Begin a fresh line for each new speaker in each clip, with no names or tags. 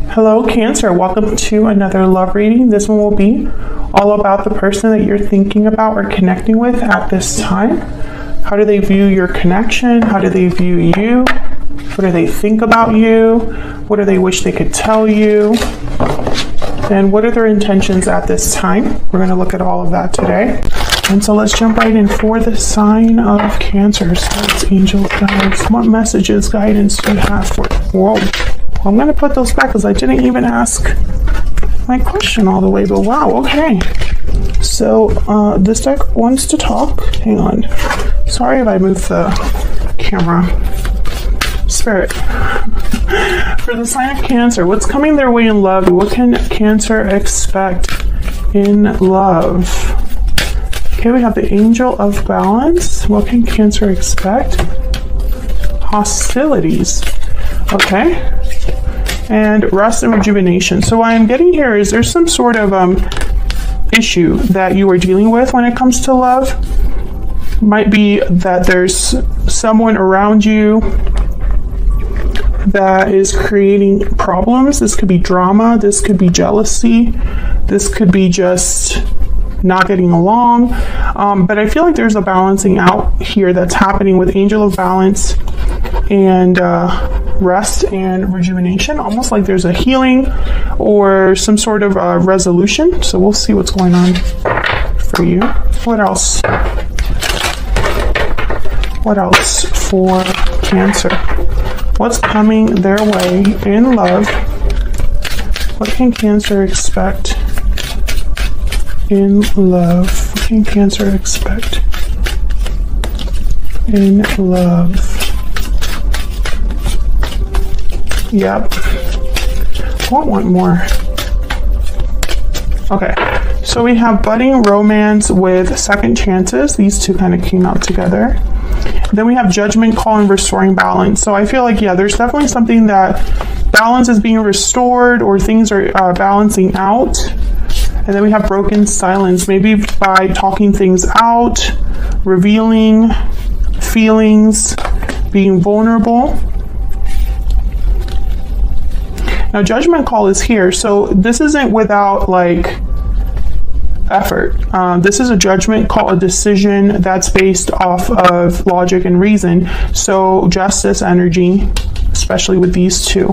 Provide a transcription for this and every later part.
Hello, Cancer. Welcome to another love reading. This one will be all about the person that you're thinking about or connecting with at this time. How do they view your connection? How do they view you? What do they think about you? What do they wish they could tell you? And what are their intentions at this time? We're going to look at all of that today. And so let's jump right in for the sign of Cancer. Spirits, angels, guides. What messages, guidance do you have for? Whoa. I'm going to put those back because I didn't even ask my question all the way, but wow, okay. So this deck wants to talk. Hang on. Sorry if I moved the camera. Spirit. For the sign of Cancer, what's coming their way in love? What can Cancer expect in love? Okay, we have the Angel of Balance. What can Cancer expect? Hostilities. Okay. And rest and rejuvenation. So what I'm getting here is there's some sort of issue that you are dealing with when it comes to love. Might be that there's someone around you that is creating problems. This could be drama. This could be jealousy. This could be just not getting along. But I feel like there's a balancing out here that's happening with Angel of Balance and rest and rejuvenation, almost like there's a healing or some sort of resolution. So we'll see what's going on for you. What else? What else for Cancer? What's coming their way in love? What can Cancer expect in love? What can Cancer expect in love? Yep. I want more. Okay. So we have budding romance with second chances. These two kind of came out together. Then we have judgment call and restoring balance. So I feel like, yeah, there's definitely something that balance is being restored or things are balancing out. And then we have broken silence, maybe by talking things out, revealing feelings, being vulnerable. Now, judgment call is here, so this isn't without like effort. This is a judgment call, a decision that's based off of logic and reason. So justice energy, especially with these two.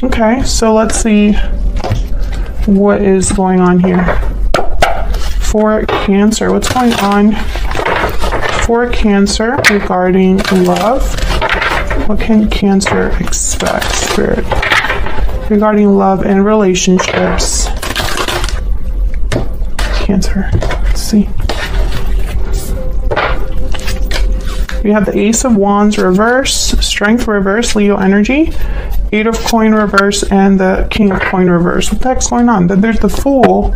Okay, so let's see what is going on here for Cancer. What's going on for Cancer regarding love? What can Cancer expect, Spirit, regarding love and relationships? Cancer. Let's see. We have the Ace of Wands reverse, Strength reverse, Leo energy, Eight of Coin reverse, and the King of Coin reverse. What the heck's going on? Then there's the Fool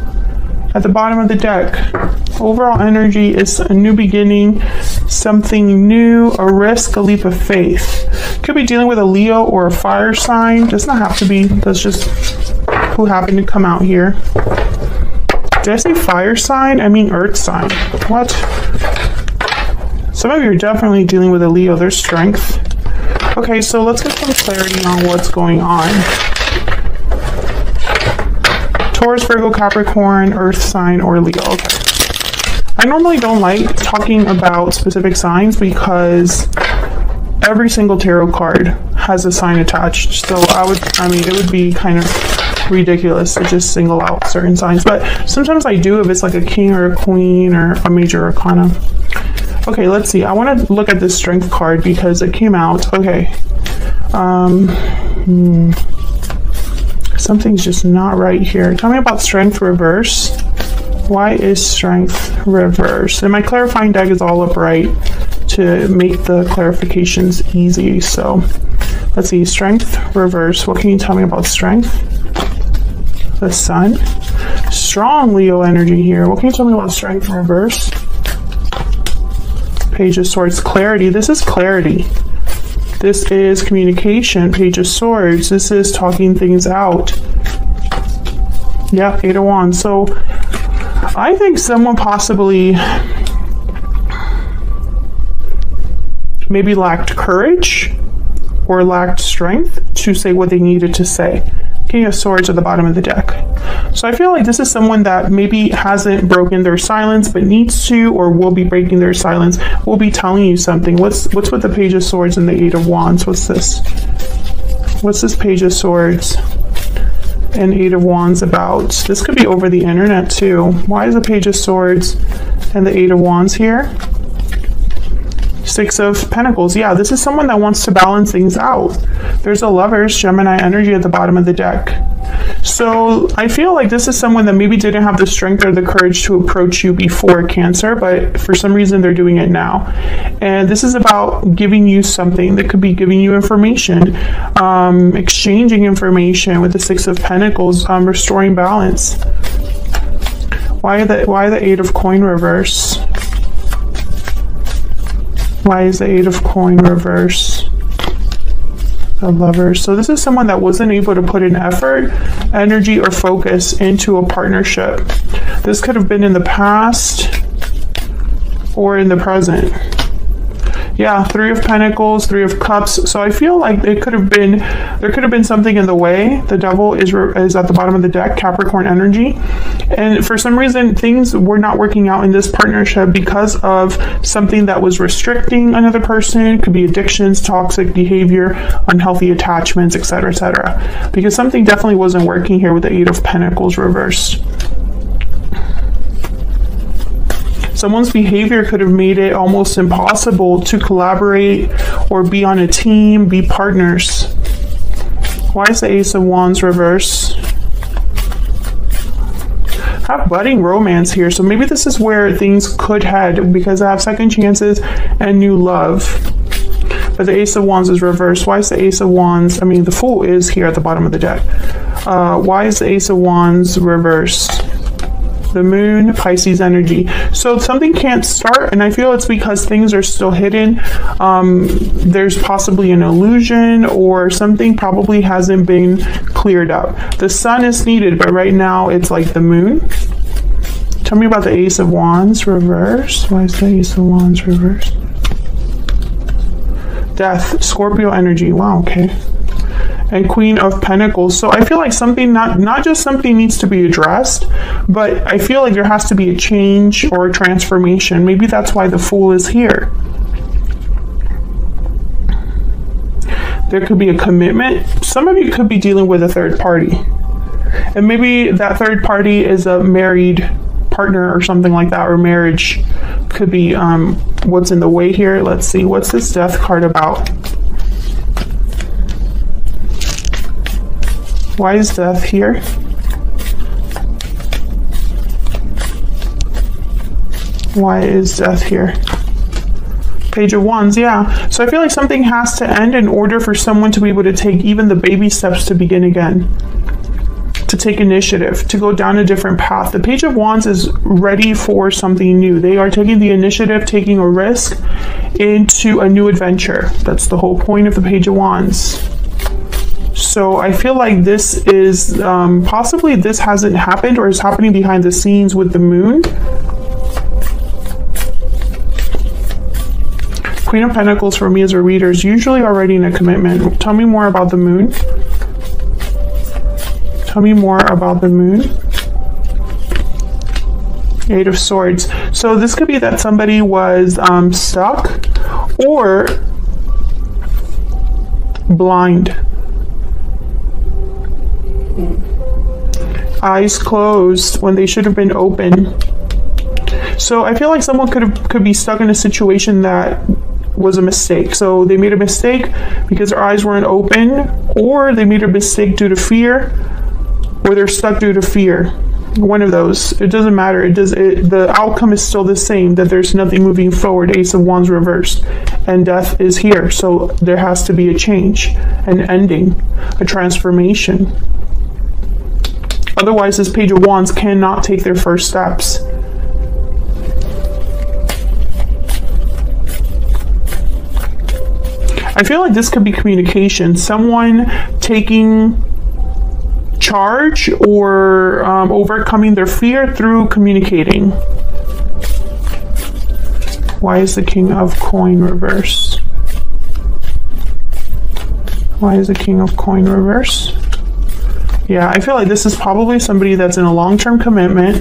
at the bottom of the deck. Overall energy is a new beginning, something new, a risk, a leap of faith. Could be dealing with a Leo or a fire sign. Does not have to be. That's just who happened to come out here. Did I say fire sign? I mean earth sign. What? Some of you are definitely dealing with a Leo. There's strength. Okay, so let's get some clarity on what's going on. Taurus, Virgo, Capricorn, earth sign, or Leo. Okay. I normally don't like talking about specific signs because every single tarot card has a sign attached. So it would be kind of ridiculous to just single out certain signs. But sometimes I do if it's like a king or a queen or a major arcana. Okay, let's see. I want to look at this strength card because it came out. Okay. Something's just not right here. Tell me about strength reverse. Why is strength reverse? And my clarifying deck is all upright to make the clarifications easy. So let's see. Strength reverse. What can you tell me about strength? The Sun. Strong Leo energy here. What can you tell me about strength reverse? Page of Swords. Clarity. This is clarity. This is communication. Page of Swords. This is talking things out. Yeah, Eight of Wands. So I think someone possibly maybe lacked courage or lacked strength to say what they needed to say. King of Swords at the bottom of the deck. So I feel like this is someone that maybe hasn't broken their silence but needs to, or will be breaking their silence, will be telling you something. What's with the Page of Swords and the Eight of Wands? What's this? What's this Page of Swords and Eight of Wands about? This could be over the internet too. Why is the Page of Swords and the Eight of Wands here? Six of Pentacles. Yeah, this is someone that wants to balance things out. There's a Lovers, Gemini energy at the bottom of the deck. So I feel like this is someone that maybe didn't have the strength or the courage to approach you before, Cancer, but for some reason they're doing it now. And this is about giving you something. That could be giving you information, exchanging information with the Six of Pentacles, restoring balance. Why the Eight of Coin reverse? Why is the Eight of Coin reverse? The Lovers. So this is someone that wasn't able to put an effort, energy, or focus into a partnership. This could have been in the past or in the present. Yeah, Three of Pentacles, Three of Cups. So I feel like there could have been something in the way. The Devil is at the bottom of the deck, Capricorn energy. And for some reason, things were not working out in this partnership because of something that was restricting another person. It could be addictions, toxic behavior, unhealthy attachments, etc., etc. Because something definitely wasn't working here with the Eight of Pentacles reversed. Someone's behavior could have made it almost impossible to collaborate or be on a team, be partners. Why is the Ace of Wands reverse? I have budding romance here, so maybe this is where things could head because I have second chances and new love. But the Ace of Wands is reversed. Why is the Ace of Wands? I mean, the Fool is here at the bottom of the deck. Why is the Ace of Wands reversed? The Moon, Pisces energy. So something can't start, and I feel it's because things are still hidden. There's possibly an illusion, or something probably hasn't been cleared up. The Sun is needed, but right now it's like the Moon. Tell me about the Ace of Wands reverse. Why is the Ace of Wands reverse? Death, Scorpio energy. Wow, okay. And Queen of Pentacles. So I feel like something, not just something needs to be addressed, but I feel like there has to be a change or a transformation. Maybe that's why the Fool is here. There could be a commitment. Some of you could be dealing with a third party. And maybe that third party is a married partner or something like that, or marriage. Could be what's in the way here. Let's see. What's this Death card about? Why is Death here? Why is Death here? Page of Wands, yeah. So I feel like something has to end in order for someone to be able to take even the baby steps to begin again. To take initiative, to go down a different path. The Page of Wands is ready for something new. They are taking the initiative, taking a risk into a new adventure. That's the whole point of the Page of Wands. So I feel like this is, possibly this hasn't happened or is happening behind the scenes with the Moon. Queen of Pentacles for me as a reader is usually already in a commitment. Tell me more about the Moon. Tell me more about the Moon. Eight of Swords. So this could be that somebody was stuck or blind. Eyes closed when they should have been open. So I feel like someone could be stuck in a situation that was a mistake. So they made a mistake because their eyes weren't open, or they made a mistake due to fear, or they're stuck due to fear. One of those. It doesn't matter. The outcome is still the same, that there's nothing moving forward. Ace of Wands reversed. And Death is here. So there has to be a change, an ending, a transformation. Otherwise, this Page of Wands cannot take their first steps. I feel like this could be communication. Someone taking charge or overcoming their fear through communicating. Why is the King of Coin reversed? Why is the King of Coin reverse? Yeah, I feel like this is probably somebody that's in a long-term commitment,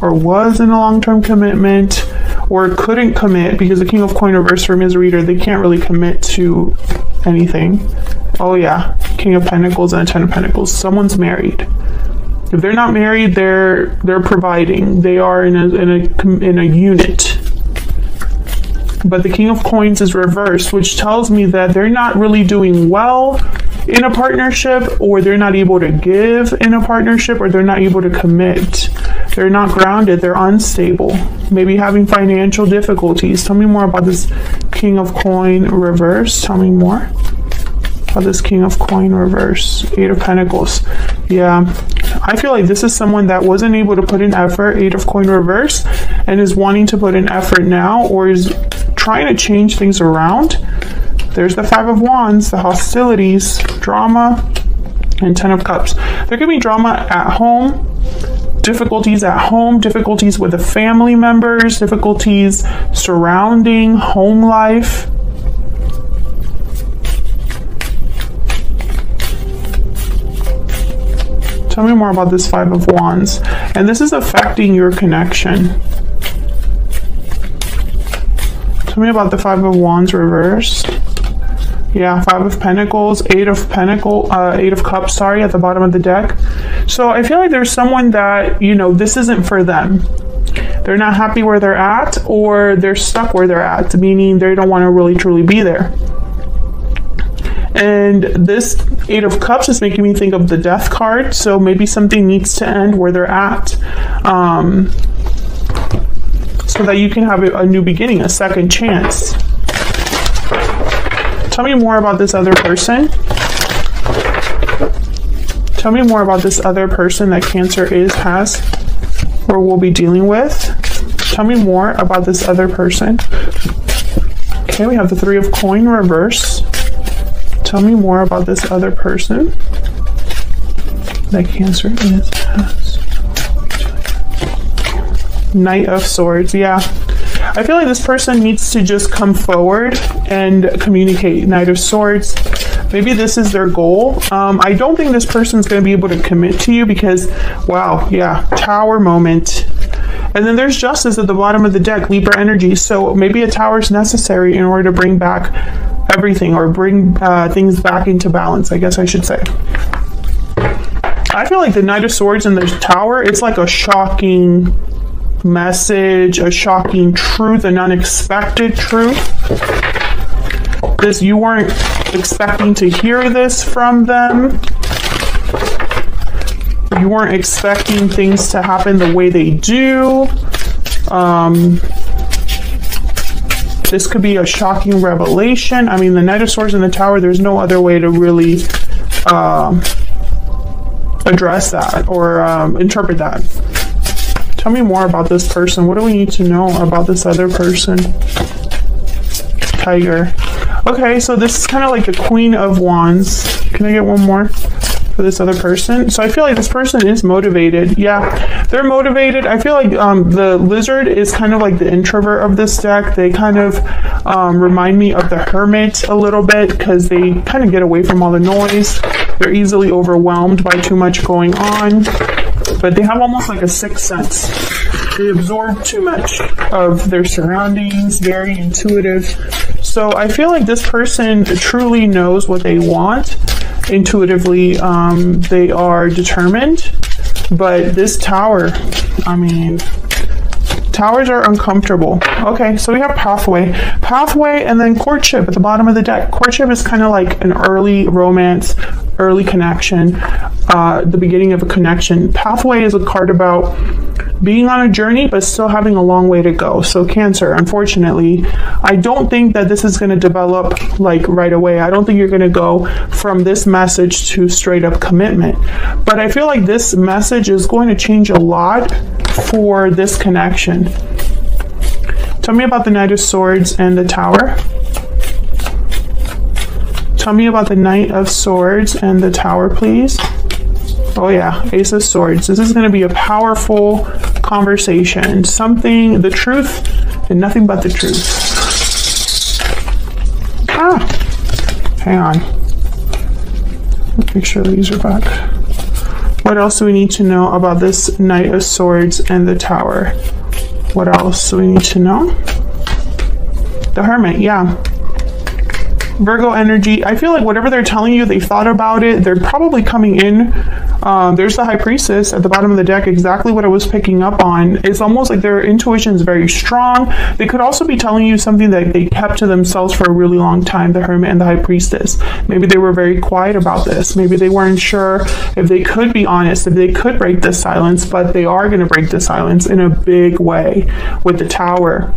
or was in a long-term commitment, or couldn't commit, because the King of Coin reverse for me as a reader, they can't really commit to anything. Oh yeah, King of Pentacles and a Ten of Pentacles. Someone's married. If they're not married, they're providing. They are in a unit. But the King of Coins is reversed, which tells me that they're not really doing well in a partnership, or they're not able to give in a partnership, or they're not able to commit. They're not grounded. They're unstable. Maybe having financial difficulties. Tell me more about this King of Coin reverse. Tell me more about this King of Coin reverse. Eight of Pentacles. Yeah, I feel like this is someone that wasn't able to put in effort. Eight of Coin reverse, and is wanting to put in effort now, or is trying to change things around. There's the Five of Wands, the hostilities, drama, and Ten of Cups. There could be drama at home, difficulties at home, difficulties with the family members, difficulties surrounding home life. Tell me more about this Five of Wands. And this is affecting your connection. Tell me about the Five of Wands reversed. Yeah, Five of Pentacles, Eight of Cups, sorry, at the bottom of the deck. So I feel like there's someone that, you know, this isn't for them. They're not happy where they're at, or they're stuck where they're at, meaning they don't want to really truly be there. And this Eight of Cups is making me think of the Death card. So maybe something needs to end where they're at, so that you can have a new beginning, a second chance. Tell me more about this other person. Tell me more about this other person that Cancer has, or will be dealing with. Tell me more about this other person. Okay, we have the Three of Coin reverse. Tell me more about this other person that Cancer has. Knight of Swords, yeah. I feel like this person needs to just come forward and communicate. Knight of Swords. Maybe this is their goal. I don't think this person's going to be able to commit to you because, wow, yeah, Tower moment. And then there's Justice at the bottom of the deck, Libra energy. So maybe a tower is necessary in order to bring back everything, or bring things back into balance, I guess I should say. I feel like the Knight of Swords and the Tower, it's like a shocking message, a shocking truth, an unexpected truth. This, you weren't expecting to hear this from them. You weren't expecting things to happen the way they do. This could be a shocking revelation. I mean, the Knight of Swords and the Tower, there's no other way to really address that or interpret that. Tell me more about this person. What do we need to know about this other person? Tiger. Okay, so this is kind of like the Queen of Wands. Can I get one more for this other person? So I feel like this person is motivated. Yeah, they're motivated. I feel like the Lizard is kind of like the introvert of this deck. They kind of remind me of the Hermit a little bit, because they kind of get away from all the noise. They're easily overwhelmed by too much going on, but they have almost like a sixth sense. They absorb too much of their surroundings, very intuitive. So I feel like this person truly knows what they want. Intuitively, they are determined. But this Tower, I mean, Towers are uncomfortable. Okay, so we have Pathway. Pathway and then Courtship at the bottom of the deck. Courtship is kind of like an early romance, early connection, the beginning of a connection. Pathway is a card about being on a journey but still having a long way to go. So Cancer, unfortunately, I don't think that this is going to develop like right away. I don't think you're going to go from this message to straight up commitment. But I feel like this message is going to change a lot for this connection. Tell me about the Knight of Swords and the Tower. Tell me about the Knight of Swords and the Tower, please. Oh yeah, Ace of Swords. This is going to be a powerful conversation. Something, the truth, and nothing but the truth. Hang on. Make sure these are back. What else do we need to know about this Knight of Swords and the Tower? What else do we need to know? The Hermit, yeah. Virgo energy. I feel like whatever they're telling you, they thought about it. They're probably coming in. There's the High Priestess at the bottom of the deck, exactly what I was picking up on. It's almost like their intuition is very strong. They could also be telling you something that they kept to themselves for a really long time, the Hermit and the High Priestess. Maybe they were very quiet about this. Maybe they weren't sure if they could be honest, if they could break the silence, but they are going to break the silence in a big way with the Tower.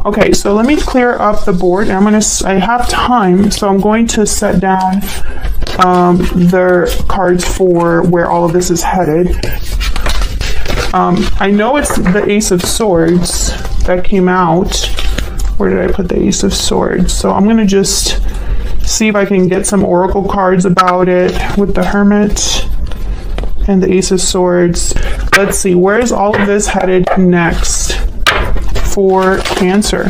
Okay, so let me clear up the board. I have time, so I'm going to set down their cards for where all of this is headed. I know it's the Ace of Swords that came out. Where did I put the Ace of Swords? So I'm going to just see if I can get some oracle cards about it with the Hermit and the Ace of Swords. Let's see, where is all of this headed next for Cancer?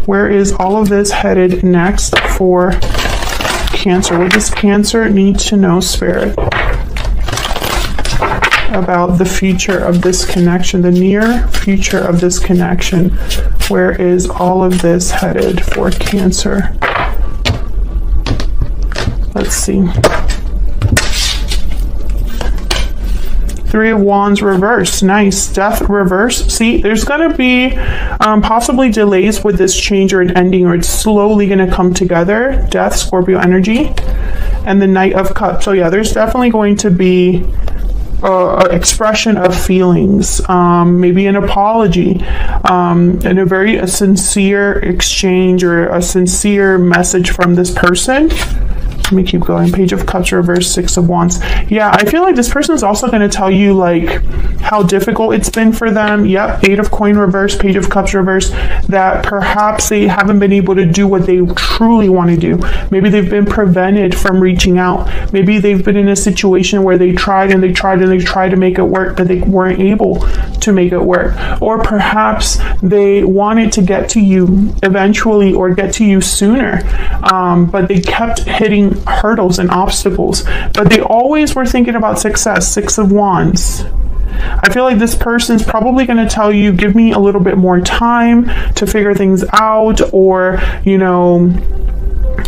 Where is all of this headed next for Cancer? What does Cancer need to know, Spirit, about the future of this connection, the near future of this connection? Where is all of this headed for Cancer? Let's see. Three of Wands reverse. Nice. Death reverse. See, there's going to be possibly delays with this change or an ending, or it's slowly going to come together. Death, Scorpio energy. And the Knight of Cups. So yeah, there's definitely going to be an expression of feelings, maybe an apology, and a very sincere exchange or a sincere message from this person. Let me keep going. Page of Cups reverse, Six of Wands. Yeah, I feel like this person is also going to tell you like how difficult it's been for them. Yep, Eight of Coin reverse, Page of Cups reverse, that perhaps they haven't been able to do what they truly want to do. Maybe they've been prevented from reaching out. Maybe they've been in a situation where they tried and they tried and they tried to make it work, but they weren't able to make it work. Or perhaps they wanted to get to you eventually or get to you sooner, but they kept hitting hurdles and obstacles, but they always were thinking about success. Six of Wands. I feel like this person's probably going to tell you, give me a little bit more time to figure things out, or, you know,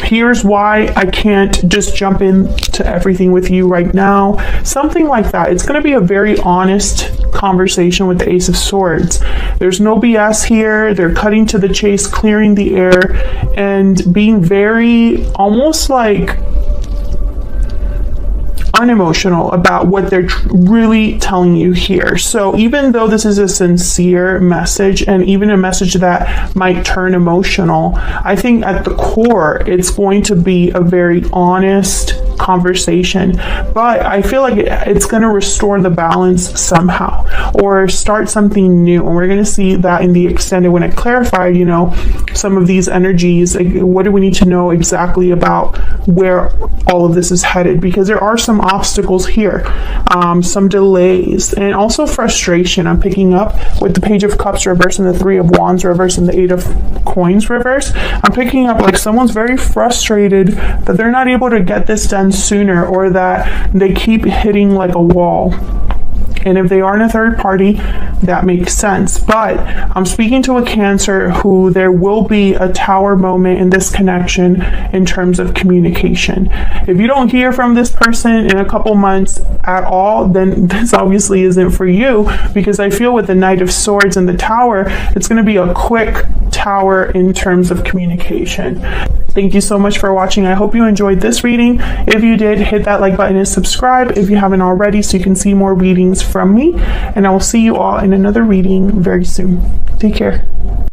here's why I can't just jump into everything with you right now. Something like that. It's going to be a very honest conversation with the Ace of Swords. There's no BS here. They're cutting to the chase, clearing the air, and being very almost like unemotional about what they're really telling you here. So even though this is a sincere message, and even a message that might turn emotional, I think at the core it's going to be a very honest conversation. But I feel like it's going to restore the balance somehow, or start something new. And we're going to see that in the extended when it clarified, you know, some of these energies. Like, what do we need to know exactly about where all of this is headed? Because there are some obstacles here, some delays, and also frustration. I'm picking up with the Page of Cups reverse and the Three of Wands reverse and the Eight of Coins reverse. I'm picking up like someone's very frustrated that they're not able to get this done sooner, or that they keep hitting like a wall. And if they aren't a third party, that makes sense. But I'm speaking to a Cancer who there will be a Tower moment in this connection in terms of communication. If you don't hear from this person in a couple months at all, then this obviously isn't for you, because I feel with the Knight of Swords and the Tower, it's going to be a quick Tower in terms of communication. Thank you so much for watching. I hope you enjoyed this reading. If you did, hit that like button and subscribe if you haven't already, so you can see more readings from me. And I will see you all in another reading very soon. Take care.